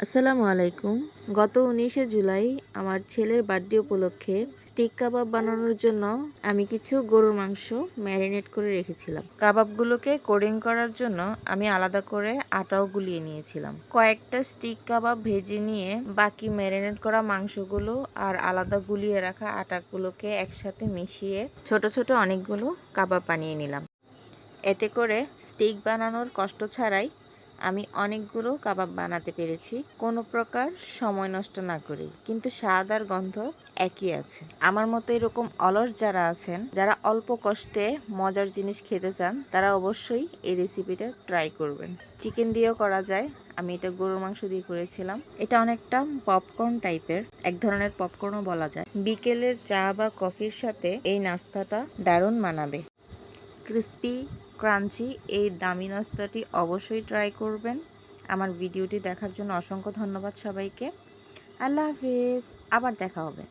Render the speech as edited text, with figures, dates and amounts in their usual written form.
আসসালামু আলাইকুম। গত ১৯শে জুলাই আমার ছেলের বার্থডে উপলক্ষে স্টিক কাবাব বানানোর জন্য আমি কিছু গরুর মাংস ম্যারিনেট করে রেখেছিলাম। কাবাবগুলোকে কোডিং করার জন্য আমি আলাদা করে আটাও গুলিয়ে নিয়েছিলাম। কয়েকটা স্টিক কাবাব ভেজে নিয়ে বাকি ম্যারিনেট করা মাংসগুলো আর আলাদা গুলিয়ে রাখা আটাগুলোকে একসাথে মিশিয়ে ছোট ছোট অনেকগুলো কাবাব বানিয়ে নিলাম। এতে করে স্টিক বানানোর কষ্ট ছাড়াই আমি অনেকগুলো কাবাব বানাতে পেরেছি, কোনো প্রকার সময় নষ্ট না করেই। কিন্তু স্বাদ আর গন্ধ একই আছে। আমার মতো এরকম অলস যারা আছেন, যারা অল্প কষ্টে মজার জিনিস খেতে চান, তারা অবশ্যই এই রেসিপিটা ট্রাই করবেন। চিকেন দিয়েও করা যায়, আমি এটা গরুর মাংস দিয়ে করেছিলাম। এটা অনেকটা পপকর্ন টাইপের, এক ধরনের পপকর্নও বলা যায়। বিকেলের চা বা কফির সাথে এই নাস্তাটা দারুণ মানাবে। ক্রিস্পি ক্রাঞ্চি এই দামি নাস্তাটি অবশ্যই ট্রাই করবেন। আমার ভিডিওটি দেখার জন্য অসংখ্য ধন্যবাদ সবাইকে। আল্লাহ হাফিজ, আবার দেখা হবে।